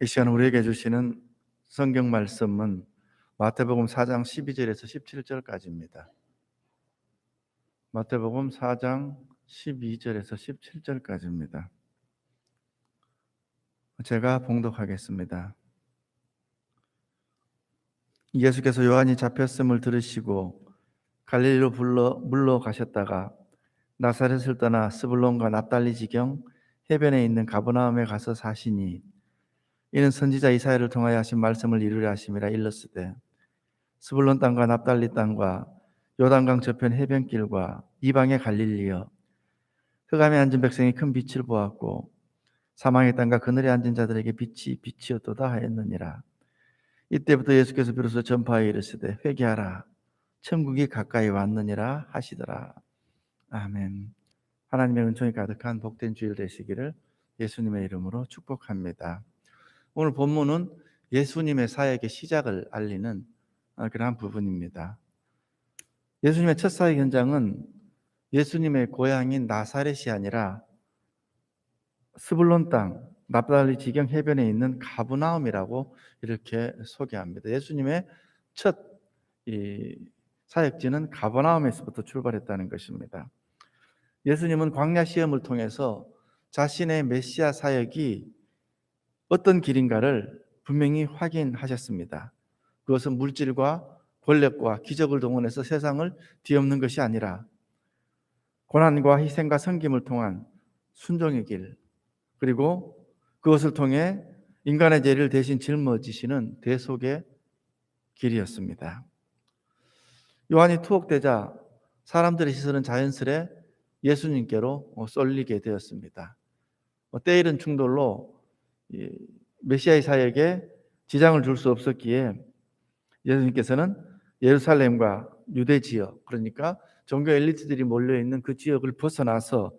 이 시간 우리에게 주시는 성경 말씀은 마태복음 4장 12절에서 17절까지입니다. 마태복음 4장 12절에서 17절까지입니다. 제가 봉독하겠습니다. 예수께서 요한이 잡혔음을 들으시고 갈릴리로 물러가셨다가 나사렛을 떠나 스불론과 납달리 지경 해변에 있는 가버나움에 가서 사시니, 이는 선지자 이사야를 통하여 하신 말씀을 이루려 하심이라. 일렀으되 스불론 땅과 납달리 땅과 요단강 저편 해변길과 이방의 갈릴리여, 흑암에 앉은 백성이 큰 빛을 보았고 사망의 땅과 그늘에 앉은 자들에게 빛이 빛이었도다 하였느니라. 이때부터 예수께서 비로소 전파하여 이르시되 회개하라, 천국이 가까이 왔느니라 하시더라. 아멘. 하나님의 은총이 가득한 복된 주일 되시기를 예수님의 이름으로 축복합니다. 오늘 본문은 예수님의 사역의 시작을 알리는 그러한 부분입니다. 예수님의 첫 사역 현장은 예수님의 고향인 나사렛이 아니라 스불론 땅, 납달리 지경 해변에 있는 가브나움이라고 이렇게 소개합니다. 예수님의 첫 사역지는 가버나움에서부터 출발했다는 것입니다. 예수님은 광야 시험을 통해서 자신의 메시아 사역이 어떤 길인가를 분명히 확인하셨습니다. 그것은 물질과 권력과 기적을 동원해서 세상을 뒤엎는 것이 아니라 고난과 희생과 섬김을 통한 순종의 길, 그리고 그것을 통해 인간의 죄를 대신 짊어지시는 대속의 길이었습니다. 요한이 투옥되자 사람들의 시선은 자연스레 예수님께로 쏠리게 되었습니다. 때이른 충돌로 메시아의 사역에 지장을 줄 수 없었기에 예수님께서는 예루살렘과 유대 지역, 그러니까 종교 엘리트들이 몰려있는 그 지역을 벗어나서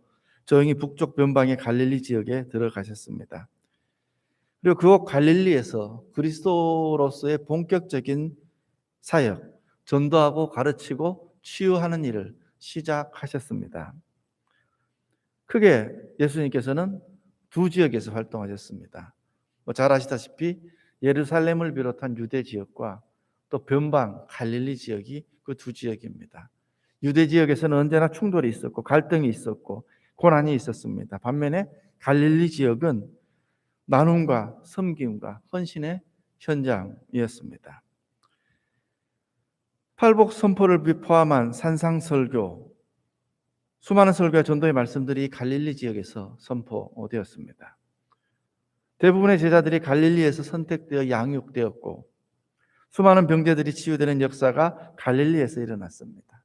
조용히 북쪽 변방의 갈릴리 지역에 들어가셨습니다. 그리고 그곳 갈릴리에서 그리스도로서의 본격적인 사역, 전도하고 가르치고 치유하는 일을 시작하셨습니다. 크게 예수님께서는 두 지역에서 활동하셨습니다. 잘 아시다시피 예루살렘을 비롯한 유대 지역과 또 변방 갈릴리 지역이 그 두 지역입니다. 유대 지역에서는 언제나 충돌이 있었고 갈등이 있었고 고난이 있었습니다. 반면에 갈릴리 지역은 나눔과 섬김과 헌신의 현장이었습니다. 팔복 선포를 포함한 산상설교, 수많은 설교와 전도의 말씀들이 갈릴리 지역에서 선포되었습니다. 대부분의 제자들이 갈릴리에서 선택되어 양육되었고 수많은 병자들이 치유되는 역사가 갈릴리에서 일어났습니다.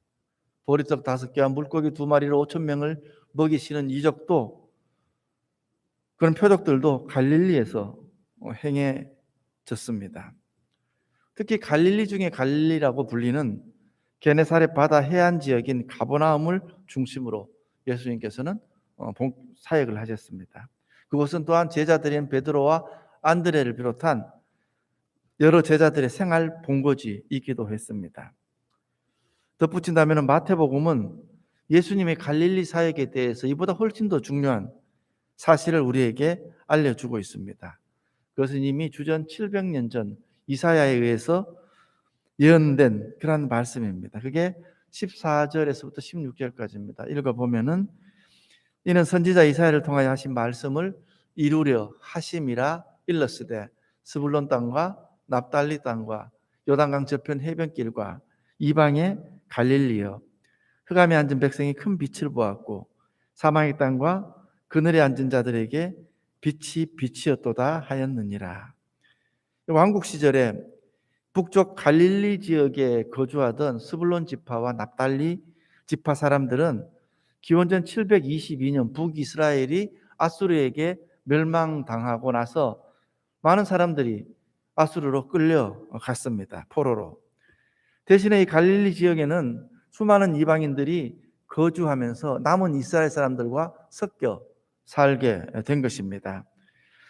보리떡 5개와 물고기 2마리로 5,000명을 먹이시는 이적도, 그런 표적들도 갈릴리에서 행해졌습니다. 특히 갈릴리 중에 갈릴리라고 불리는 게네사렛 바다 해안 지역인 가버나움을 중심으로 예수님께서는 사역을 하셨습니다. 그곳은 또한 제자들인 베드로와 안드레를 비롯한 여러 제자들의 생활 본거지이기도 했습니다. 덧붙인다면 마태복음은 예수님의 갈릴리 사역에 대해서 이보다 훨씬 더 중요한 사실을 우리에게 알려주고 있습니다. 그것은 이미 주전 700년 전 이사야에 의해서 예언된 그런 말씀입니다. 그게 14절에서부터 16절까지입니다. 읽어보면은, 이는 선지자 이사야를 통하여 하신 말씀을 이루려 하심이라. 일렀으되 스불론 땅과 납달리 땅과 요단강 저편 해변길과 이방의 갈릴리여, 흑암에 앉은 백성이 큰 빛을 보았고 사망의 땅과 그늘에 앉은 자들에게 빛이 빛이었도다 하였느니라. 왕국 시절에 북쪽 갈릴리 지역에 거주하던 스불론 지파와 납달리 지파 사람들은 기원전 722년 북이스라엘이 아수르에게 멸망당하고 나서 많은 사람들이 아수르로 끌려갔습니다. 포로로. 대신에 이 갈릴리 지역에는 수많은 이방인들이 거주하면서 남은 이스라엘 사람들과 섞여 살게 된 것입니다.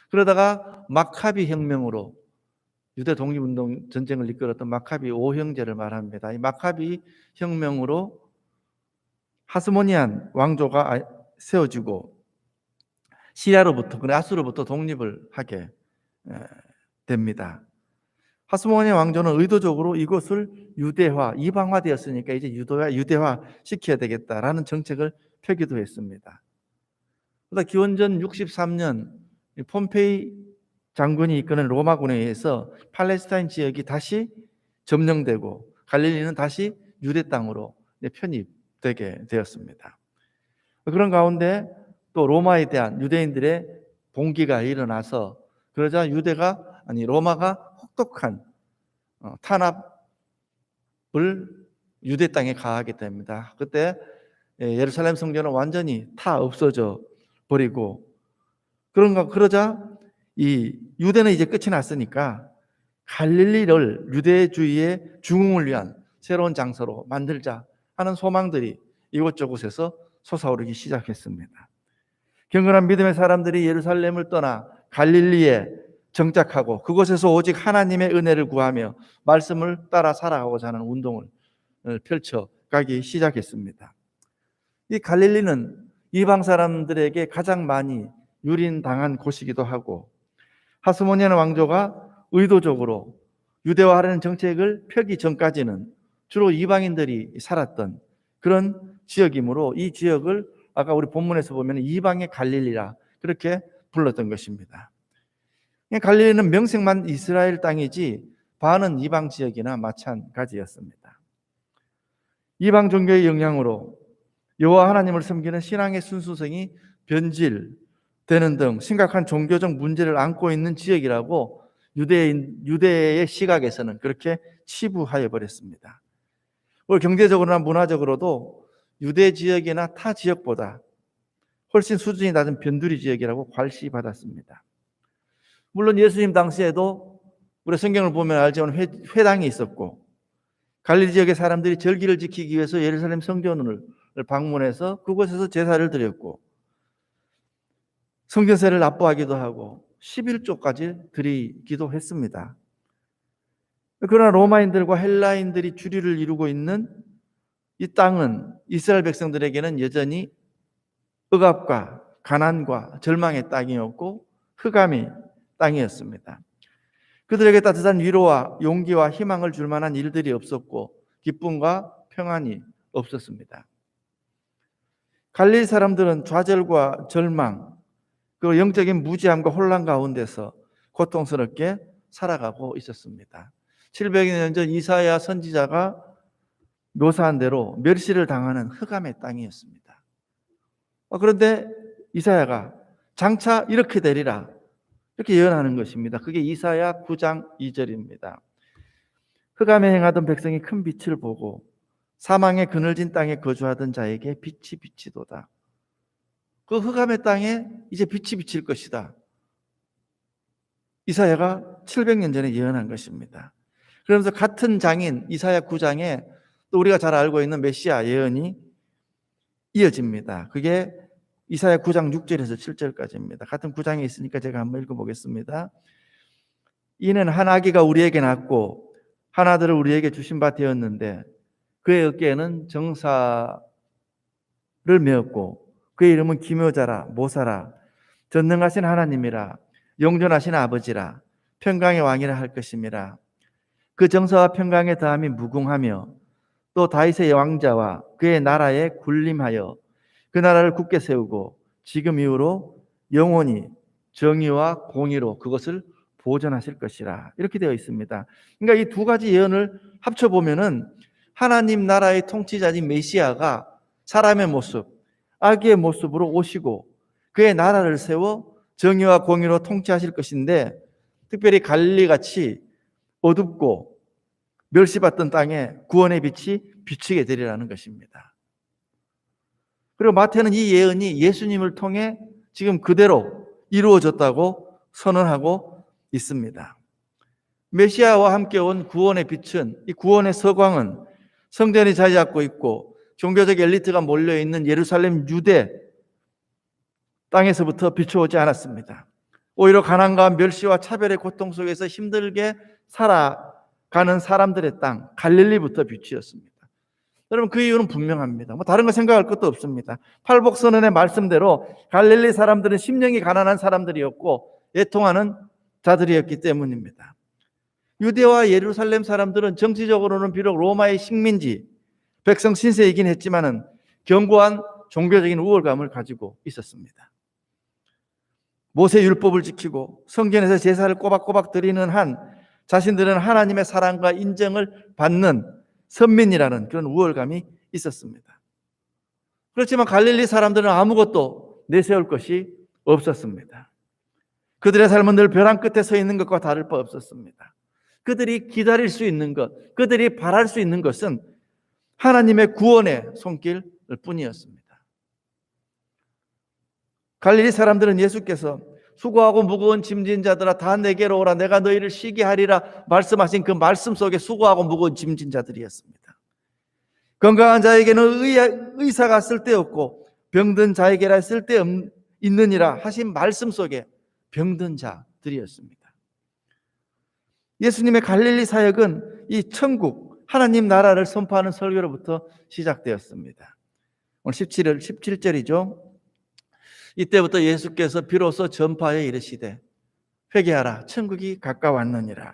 그러다가 마카비 혁명으로, 유대 독립운동 전쟁을 이끌었던 마카비 5형제를 말합니다. 이 마카비 혁명으로 하스모니안 왕조가 세워지고 시리아로부터, 아수르로부터 독립을 하게 됩니다. 하스모니아 왕조는 의도적으로 이곳을 유대화, 이방화되었으니까 이제 유대화 시켜야 되겠다라는 정책을 펴기도 했습니다. 그러다 기원전 63년 폼페이 장군이 이끄는 로마군에 의해서 팔레스타인 지역이 다시 점령되고 갈릴리는 다시 유대 땅으로 편입되게 되었습니다. 그런 가운데 또 로마에 대한 유대인들의 봉기가 일어나서 그러자 로마가 혹독한 탄압을 유대 땅에 가하게 됩니다. 그때 예루살렘 성전은 완전히 타 없어져 버리고 그러자 이 유대는 이제 끝이 났으니까 갈릴리를 유대주의의 중흥을 위한 새로운 장소로 만들자 하는 소망들이 이곳저곳에서 솟아오르기 시작했습니다. 경건한 믿음의 사람들이 예루살렘을 떠나 갈릴리에 정착하고 그곳에서 오직 하나님의 은혜를 구하며 말씀을 따라 살아가고자 하는 운동을 펼쳐가기 시작했습니다. 이 갈릴리는 이방 사람들에게 가장 많이 유린당한 곳이기도 하고 하스모니아 왕조가 의도적으로 유대화하려는 정책을 펴기 전까지는 주로 이방인들이 살았던 그런 지역이므로 이 지역을 아까 우리 본문에서 보면 이방의 갈릴리라 그렇게 불렀던 것입니다. 갈릴리는 명색만 이스라엘 땅이지 반은 이방 지역이나 마찬가지였습니다. 이방 종교의 영향으로 여호와 하나님을 섬기는 신앙의 순수성이 변질되는 등 심각한 종교적 문제를 안고 있는 지역이라고 유대의 시각에서는 그렇게 치부하여 버렸습니다. 경제적으로나 문화적으로도 유대 지역이나 타 지역보다 훨씬 수준이 낮은 변두리 지역이라고 괄시받았습니다. 물론 예수님 당시에도 우리 성경을 보면 알지만 회당이 있었고 갈릴리 지역의 사람들이 절기를 지키기 위해서 예루살렘 성전을 방문해서 그곳에서 제사를 드렸고 성전세를 납부하기도 하고 11조까지 드리기도 했습니다. 그러나 로마인들과 헬라인들이 주류를 이루고 있는 이 땅은 이스라엘 백성들에게는 여전히 억압과 가난과 절망의 땅이었고 흑암의 땅이었습니다. 그들에게 따뜻한 위로와 용기와 희망을 줄 만한 일들이 없었고 기쁨과 평안이 없었습니다. 갈릴리 사람들은 좌절과 절망, 그리고 영적인 무지함과 혼란 가운데서 고통스럽게 살아가고 있었습니다. 700년 전 이사야 선지자가 묘사한 대로 멸시를 당하는 흑암의 땅이었습니다. 그런데 이사야가 장차 이렇게 되리라 이렇게 예언하는 것입니다. 그게 이사야 9장 2절입니다. 흑암에 행하던 백성이 큰 빛을 보고 사망의 그늘진 땅에 거주하던 자에게 빛이 비치도다. 그 흑암의 땅에 이제 빛이 비칠 것이다. 이사야가 700년 전에 예언한 것입니다. 그러면서 같은 장인 이사야 9장에 또 우리가 잘 알고 있는 메시아 예언이 이어집니다. 그게 이사야 9장 6절에서 7절까지입니다. 같은 9장에 있으니까 제가 한번 읽어보겠습니다. 이는 한 아기가 우리에게 낳고 한 아들을 우리에게 주신 바 되었는데 그의 어깨에는 정사를 메었고 그의 이름은 기묘자라 모사라 전능하신 하나님이라 영존하신 아버지라 평강의 왕이라 할 것임이라. 그 정사와 평강의 다함이 무궁하며 또 다윗의 왕자와 그의 나라에 군림하여 그 나라를 굳게 세우고 지금 이후로 영원히 정의와 공의로 그것을 보존하실 것이라 이렇게 되어 있습니다. 그러니까 이 두 가지 예언을 합쳐보면은 하나님 나라의 통치자인 메시아가 사람의 모습, 아기의 모습으로 오시고 그의 나라를 세워 정의와 공의로 통치하실 것인데 특별히 갈릴리같이 어둡고 멸시받던 땅에 구원의 빛이 비치게 되리라는 것입니다. 그리고 마태는 이 예언이 예수님을 통해 지금 그대로 이루어졌다고 선언하고 있습니다. 메시아와 함께 온 구원의 빛은, 이 구원의 서광은 성전이 자리 잡고 있고 종교적 엘리트가 몰려있는 예루살렘 유대 땅에서부터 비춰오지 않았습니다. 오히려 가난과 멸시와 차별의 고통 속에서 힘들게 살아가는 사람들의 땅 갈릴리부터 비추었습니다. 여러분 그 이유는 분명합니다. 다른 거 생각할 것도 없습니다. 팔복선언의 말씀대로 갈릴리 사람들은 심령이 가난한 사람들이었고 애통하는 자들이었기 때문입니다. 유대와 예루살렘 사람들은 정치적으로는 비록 로마의 식민지, 백성 신세이긴 했지만은 견고한 종교적인 우월감을 가지고 있었습니다. 모세 율법을 지키고 성전에서 제사를 꼬박꼬박 드리는 한 자신들은 하나님의 사랑과 인정을 받는 선민이라는 그런 우월감이 있었습니다. 그렇지만 갈릴리 사람들은 아무것도 내세울 것이 없었습니다. 그들의 삶은 늘 벼랑 끝에 서 있는 것과 다를 바 없었습니다. 그들이 기다릴 수 있는 것, 그들이 바랄 수 있는 것은 하나님의 구원의 손길 뿐이었습니다. 갈릴리 사람들은 예수께서 수고하고 무거운 짐진 자들아 다 내게로 오라 내가 너희를 쉬게 하리라 말씀하신 그 말씀 속에 수고하고 무거운 짐진 자들이었습니다. 건강한 자에게는 의사가 쓸데없고 병든 자에게라 쓸데있느니라 하신 말씀 속에 병든 자들이었습니다. 예수님의 갈릴리 사역은 이 천국, 하나님 나라를 선포하는 설교로부터 시작되었습니다. 오늘 17절이죠. 이때부터 예수께서 비로소 전파에 이르시되 회개하라 천국이 가까웠느니라.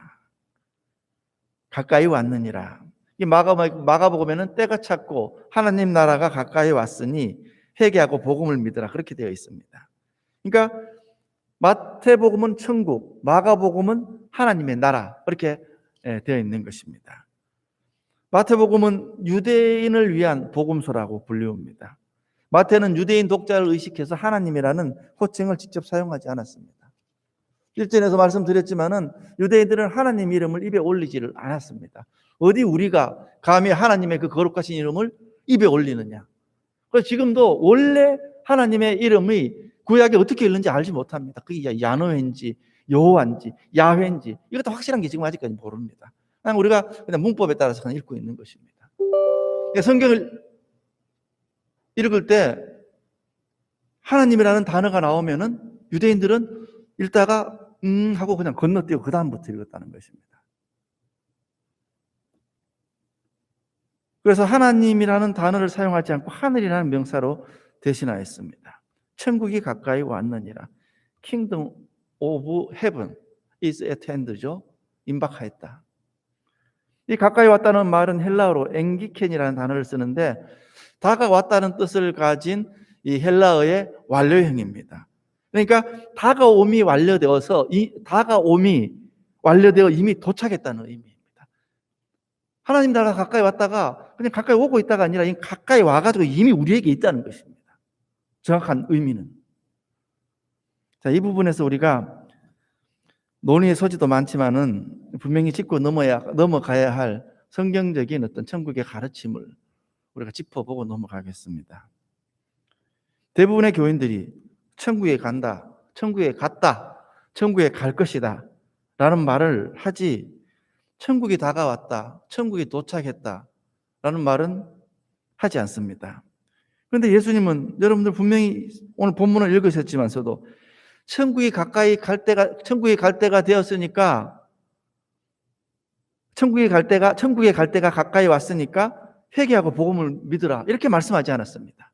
가까이 왔느니라. 이 마가복음에는 때가 찼고 하나님 나라가 가까이 왔으니 회개하고 복음을 믿으라 그렇게 되어 있습니다. 그러니까 마태복음은 천국, 마가복음은 하나님의 나라 이렇게 되어 있는 것입니다. 마태복음은 유대인을 위한 복음서라고 불리웁니다. 마태는 유대인 독자를 의식해서 하나님이라는 호칭을 직접 사용하지 않았습니다. 1절에서 말씀드렸지만은 유대인들은 하나님 이름을 입에 올리지를 않았습니다. 어디 우리가 감히 하나님의 그 거룩하신 이름을 입에 올리느냐. 그래서 지금도 원래 하나님의 이름이 구약에 어떻게 읽는지 알지 못합니다. 그게 야노회인지 여호와인지 야훼인지 이것도 확실한 게 지금 아직까지 모릅니다. 그냥 우리가 그냥 문법에 따라서 그냥 읽고 있는 것입니다. 성경을 읽을 때 하나님이라는 단어가 나오면은 유대인들은 읽다가 하고 그냥 건너뛰고 그 다음부터 읽었다는 것입니다. 그래서 하나님이라는 단어를 사용하지 않고 하늘이라는 명사로 대신하였습니다. 천국이 가까이 왔느니라. Kingdom of Heaven is at hand죠. 임박하였다. 이 가까이 왔다는 말은 헬라어로 엥기켄이라는 단어를 쓰는데 다가왔다는 뜻을 가진 이 헬라어의 완료형입니다. 그러니까 다가옴이 완료되어서 다가옴이 완료되어 이미 도착했다는 의미입니다. 하나님 나라가 가까이 왔다가 그냥 가까이 오고 있다가 아니라 가까이 와가지고 이미 우리에게 있다는 것입니다. 정확한 의미는. 자, 이 부분에서 우리가 논의의 소지도 많지만은 분명히 짚고 넘어가야 할 성경적인 어떤 천국의 가르침을 우리가 짚어보고 넘어가겠습니다. 대부분의 교인들이 천국에 간다, 천국에 갔다, 천국에 갈 것이다 라는 말을 하지 천국이 다가왔다, 천국이 도착했다 라는 말은 하지 않습니다. 그런데 예수님은 여러분들 분명히 오늘 본문을 읽으셨지만서도 천국이 갈 때가 되었으니까 천국에 갈 때가 가까이 왔으니까 회개하고 복음을 믿으라 이렇게 말씀하지 않았습니다.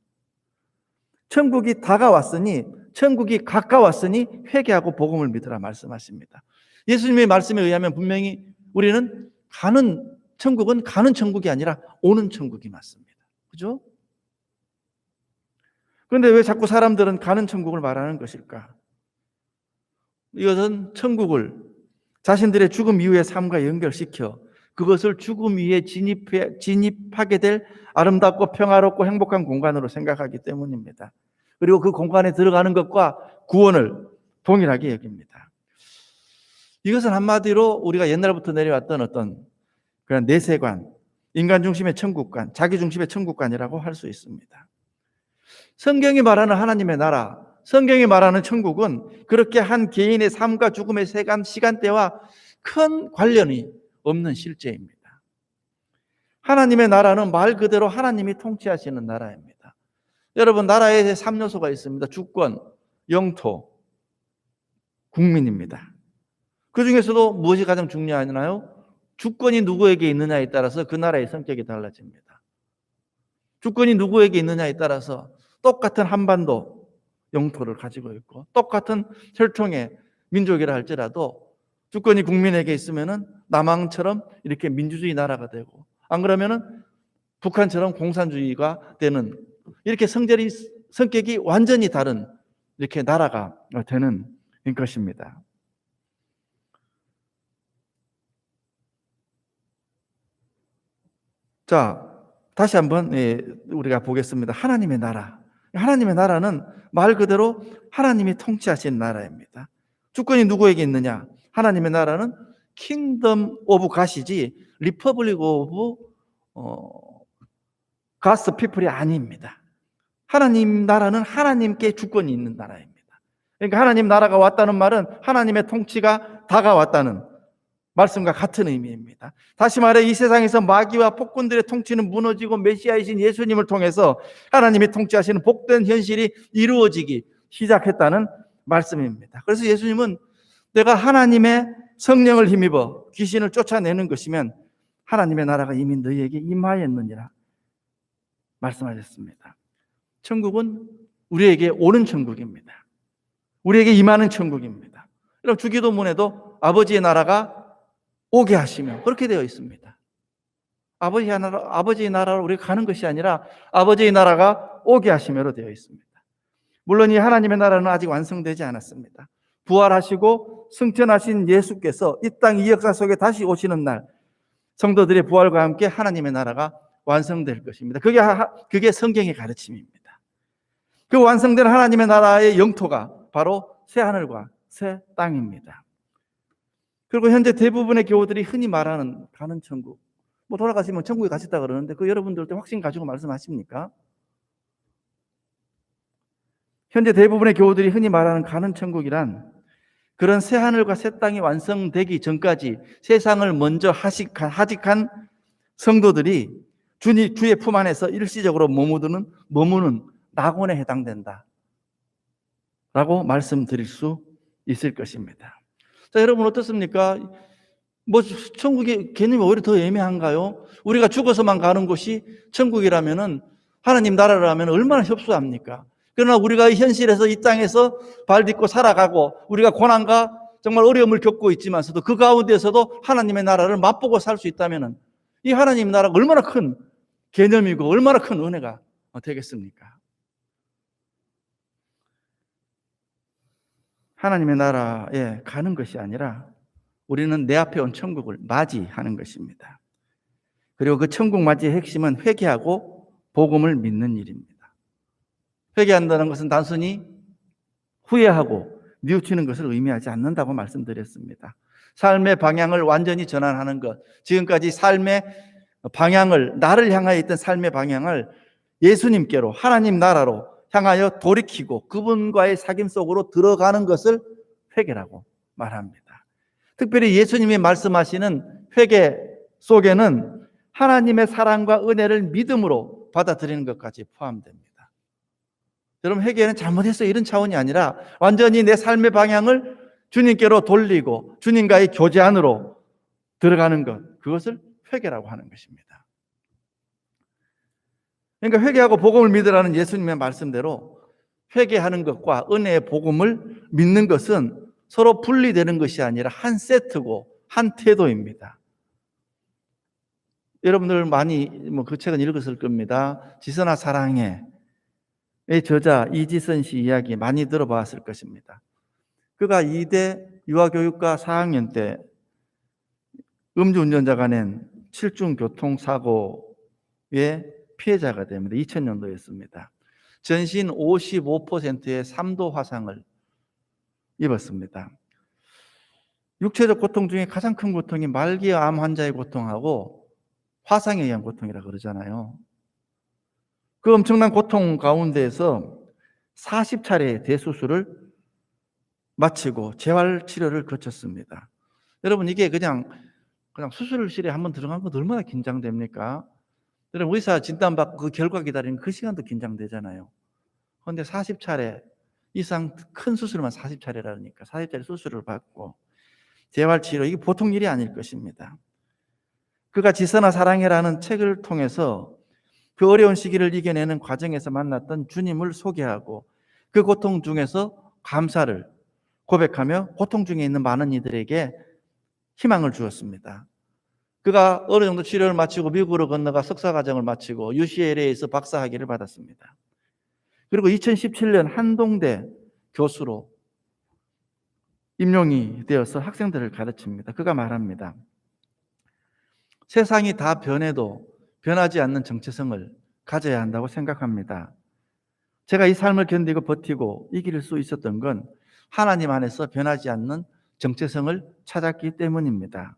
천국이 다가왔으니 천국이 가까웠으니 회개하고 복음을 믿으라 말씀하십니다. 예수님의 말씀에 의하면 분명히 우리는 천국은 가는 천국이 아니라 오는 천국이 맞습니다. 그죠? 그런데 왜 자꾸 사람들은 가는 천국을 말하는 것일까? 이것은 천국을 자신들의 죽음 이후의 삶과 연결시켜 그것을 죽음 위에 진입하게 될 아름답고 평화롭고 행복한 공간으로 생각하기 때문입니다. 그리고 그 공간에 들어가는 것과 구원을 동일하게 여깁니다. 이것은 한마디로 우리가 옛날부터 내려왔던 어떤 그런 내세관, 인간 중심의 천국관, 자기 중심의 천국관이라고 할 수 있습니다. 성경이 말하는 하나님의 나라, 성경이 말하는 천국은 그렇게 한 개인의 삶과 죽음의 시간대와 큰 관련이 없는 실제입니다. 하나님의 나라는 말 그대로 하나님이 통치하시는 나라입니다. 여러분, 나라에 3요소가 있습니다. 주권, 영토, 국민입니다. 그 중에서도 무엇이 가장 중요하나요? 주권이 누구에게 있느냐에 따라서 그 나라의 성격이 달라집니다. 주권이 누구에게 있느냐에 따라서 똑같은 한반도 영토를 가지고 있고 똑같은 혈통의 민족이라 할지라도 주권이 국민에게 있으면은 남한처럼 이렇게 민주주의 나라가 되고, 안 그러면은 북한처럼 공산주의가 되는, 이렇게 성격이 완전히 다른 이렇게 나라가 되는 것입니다. 자, 다시 한번 우리가 보겠습니다. 하나님의 나라. 하나님의 나라는 말 그대로 하나님이 통치하신 나라입니다. 주권이 누구에게 있느냐? 하나님의 나라는 킹덤 오브 갓이지 리퍼블릭 오브 가스 피플이 아닙니다. 하나님 나라는 하나님께 주권이 있는 나라입니다. 그러니까 하나님 나라가 왔다는 말은 하나님의 통치가 다가왔다는 말씀과 같은 의미입니다. 다시 말해 이 세상에서 마귀와 폭군들의 통치는 무너지고 메시아이신 예수님을 통해서 하나님이 통치하시는 복된 현실이 이루어지기 시작했다는 말씀입니다. 그래서 예수님은 내가 하나님의 성령을 힘입어 귀신을 쫓아내는 것이면 하나님의 나라가 이미 너희에게 임하였느니라 말씀하셨습니다. 천국은 우리에게 오는 천국입니다. 우리에게 임하는 천국입니다. 여러분 주기도문에도 아버지의 나라가 오게 하시며 그렇게 되어 있습니다. 아버지의 나라로 우리가 가는 것이 아니라 아버지의 나라가 오게 하시며로 되어 있습니다. 물론 이 하나님의 나라는 아직 완성되지 않았습니다. 부활하시고 승천하신 예수께서 이 땅 이 역사 속에 다시 오시는 날 성도들의 부활과 함께 하나님의 나라가 완성될 것입니다. 그게 성경의 가르침입니다. 그 완성된 하나님의 나라의 영토가 바로 새 하늘과 새 땅입니다. 그리고 현재 대부분의 교우들이 흔히 말하는 가는 천국, 뭐 돌아가시면 천국에 가셨다 그러는데 그 여러분들도 확신 가지고 말씀하십니까? 현재 대부분의 교우들이 흔히 말하는 가는 천국이란 그런 새 하늘과 새 땅이 완성되기 전까지 세상을 먼저 하직한 성도들이 주의 품 안에서 일시적으로 머무는 낙원에 해당된다 라고 말씀드릴 수 있을 것입니다. 자, 여러분 어떻습니까? 뭐 천국의 개념이 오히려 더 애매한가요? 우리가 죽어서만 가는 곳이 천국이라면은 하나님 나라라면 얼마나 협소합니까? 그러나 우리가 현실에서 이 땅에서 발 딛고 살아가고 우리가 고난과 정말 어려움을 겪고 있지만서도 그 가운데서도 하나님의 나라를 맛보고 살 수 있다면은 이 하나님 나라가 얼마나 큰 개념이고 얼마나 큰 은혜가 되겠습니까? 하나님의 나라에 가는 것이 아니라 우리는 내 앞에 온 천국을 맞이하는 것입니다. 그리고 그 천국 맞이의 핵심은 회개하고 복음을 믿는 일입니다. 회개한다는 것은 단순히 후회하고 뉘우치는 것을 의미하지 않는다고 말씀드렸습니다. 삶의 방향을 완전히 전환하는 것, 지금까지 삶의 방향을, 나를 향하여 있던 삶의 방향을 예수님께로, 하나님 나라로 향하여 돌이키고 그분과의 사귐 속으로 들어가는 것을 회개라고 말합니다. 특별히 예수님이 말씀하시는 회개 속에는 하나님의 사랑과 은혜를 믿음으로 받아들이는 것까지 포함됩니다. 여러분 회개는 잘못했어 이런 차원이 아니라 완전히 내 삶의 방향을 주님께로 돌리고 주님과의 교제 안으로 들어가는 것, 그것을 회개라고 하는 것입니다. 그러니까 회개하고 복음을 믿으라는 예수님의 말씀대로 회개하는 것과 은혜의 복음을 믿는 것은 서로 분리되는 것이 아니라 한 세트고 한 태도입니다. 여러분들 많이 그 책은 읽었을 겁니다. 지선아 사랑해의 저자 이지선 씨 이야기 많이 들어봤을 것입니다. 그가 2대 유아교육과 4학년 때 음주운전자가 낸 7중 교통사고의 피해자가 됩니다. 2000년도였습니다. 전신 55%의 3도 화상을 입었습니다. 육체적 고통 중에 가장 큰 고통이 말기암 환자의 고통하고 화상에 의한 고통이라고 그러잖아요. 그 엄청난 고통 가운데에서 40차례의 대수술을 마치고 재활치료를 거쳤습니다. 여러분 이게 그냥 수술실에 한번 들어간 것도 얼마나 긴장됩니까? 여러분 의사 진단받고 그 결과 기다리는 그 시간도 긴장되잖아요. 그런데 40차례 이상 큰 수술만 40차례라니까 40차례 수술을 받고 재활치료, 이게 보통 일이 아닐 것입니다. 그가 지선아 사랑해라는 책을 통해서 그 어려운 시기를 이겨내는 과정에서 만났던 주님을 소개하고 그 고통 중에서 감사를 고백하며 고통 중에 있는 많은 이들에게 희망을 주었습니다. 그가 어느 정도 치료를 마치고 미국으로 건너가 석사과정을 마치고 UCLA에서 박사학위를 받았습니다. 그리고 2017년 한동대 교수로 임용이 되어서 학생들을 가르칩니다. 그가 말합니다. 세상이 다 변해도 변하지 않는 정체성을 가져야 한다고 생각합니다. 제가 이 삶을 견디고 버티고 이길 수 있었던 건 하나님 안에서 변하지 않는 정체성을 찾았기 때문입니다.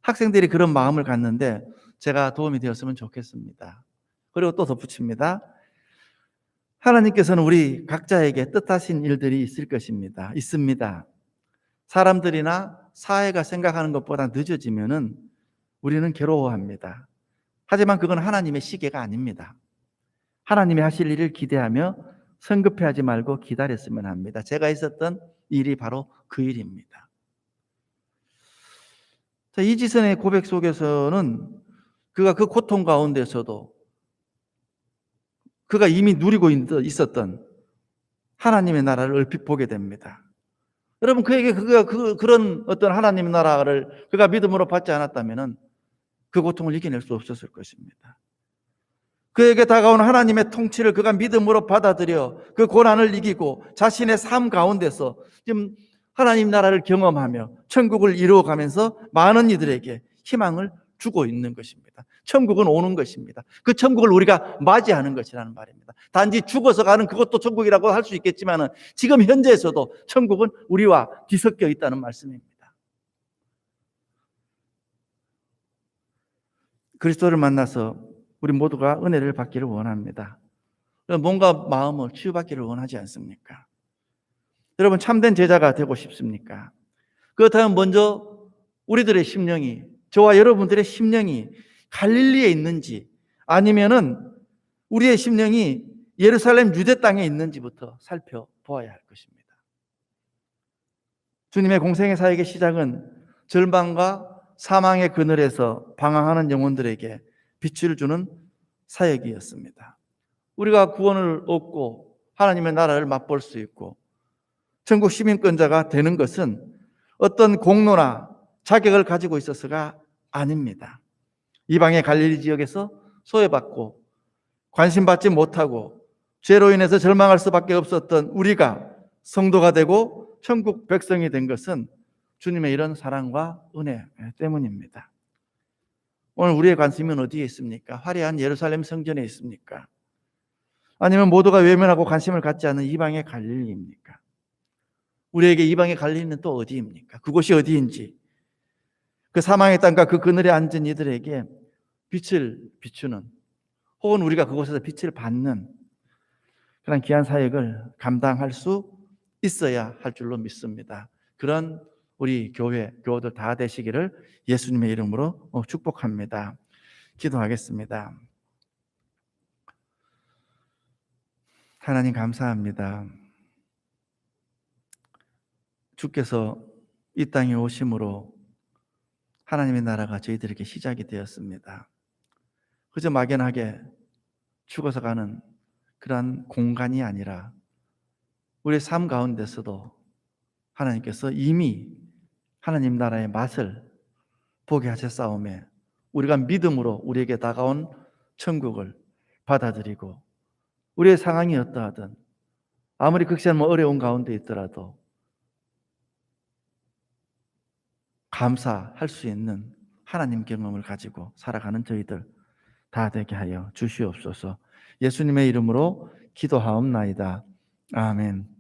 학생들이 그런 마음을 갖는데 제가 도움이 되었으면 좋겠습니다. 그리고 또 덧붙입니다. 하나님께서는 우리 각자에게 뜻하신 일들이 있을 것입니다. 있습니다. 사람들이나 사회가 생각하는 것보다 늦어지면은 우리는 괴로워합니다. 하지만 그건 하나님의 시계가 아닙니다. 하나님이 하실 일을 기대하며 성급해하지 말고 기다렸으면 합니다. 제가 있었던 일이 바로 그 일입니다. 자, 이지선의 고백 속에서는 그가 그 고통 가운데서도 그가 이미 누리고 있었던 하나님의 나라를 얼핏 보게 됩니다. 여러분, 그에게 그런 어떤 하나님의 나라를 그가 믿음으로 받지 않았다면 그 고통을 이겨낼 수 없었을 것입니다. 그에게 다가온 하나님의 통치를 그가 믿음으로 받아들여 그 고난을 이기고 자신의 삶 가운데서 지금 하나님 나라를 경험하며 천국을 이루어가면서 많은 이들에게 희망을 주고 있는 것입니다. 천국은 오는 것입니다. 그 천국을 우리가 맞이하는 것이라는 말입니다. 단지 죽어서 가는 그것도 천국이라고 할 수 있겠지만 지금 현재에서도 천국은 우리와 뒤섞여 있다는 말씀입니다. 그리스도를 만나서 우리 모두가 은혜를 받기를 원합니다. 뭔가 마음을 치유받기를 원하지 않습니까? 여러분, 참된 제자가 되고 싶습니까? 그렇다면 먼저 우리들의 심령이, 저와 여러분들의 심령이 갈릴리에 있는지 아니면은 우리의 심령이 예루살렘 유대 땅에 있는지부터 살펴보아야 할 것입니다. 주님의 공생의 사역의 시작은 절망과 사망의 그늘에서 방황하는 영혼들에게 빛을 주는 사역이었습니다. 우리가 구원을 얻고 하나님의 나라를 맛볼 수 있고 천국 시민권자가 되는 것은 어떤 공로나 자격을 가지고 있어서가 아닙니다. 이방의 갈릴리 지역에서 소외받고 관심받지 못하고 죄로 인해서 절망할 수밖에 없었던 우리가 성도가 되고 천국 백성이 된 것은 주님의 이런 사랑과 은혜 때문입니다. 오늘 우리의 관심은 어디에 있습니까? 화려한 예루살렘 성전에 있습니까? 아니면 모두가 외면하고 관심을 갖지 않는 이방의 갈릴리입니까? 우리에게 이방의 갈릴리는 또 어디입니까? 그곳이 어디인지, 그 사망의 땅과 그 그늘에 앉은 이들에게 빛을 비추는, 혹은 우리가 그곳에서 빛을 받는 그런 귀한 사역을 감당할 수 있어야 할 줄로 믿습니다. 그런 우리 교우들 다 되시기를 예수님의 이름으로 축복합니다. 기도하겠습니다. 하나님 감사합니다. 주께서 이 땅에 오심으로 하나님의 나라가 저희들에게 시작이 되었습니다. 그저 막연하게 죽어서 가는 그러한 공간이 아니라 우리의 삶 가운데서도 하나님께서 이미 하나님 나라의 맛을 보게 하셨사오매 우리가 믿음으로 우리에게 다가온 천국을 받아들이고 우리의 상황이 어떠하든 아무리 극심한 어려운 가운데 있더라도 감사할 수 있는 하나님 경험을 가지고 살아가는 저희들 다 되게 하여 주시옵소서. 예수님의 이름으로 기도하옵나이다. 아멘.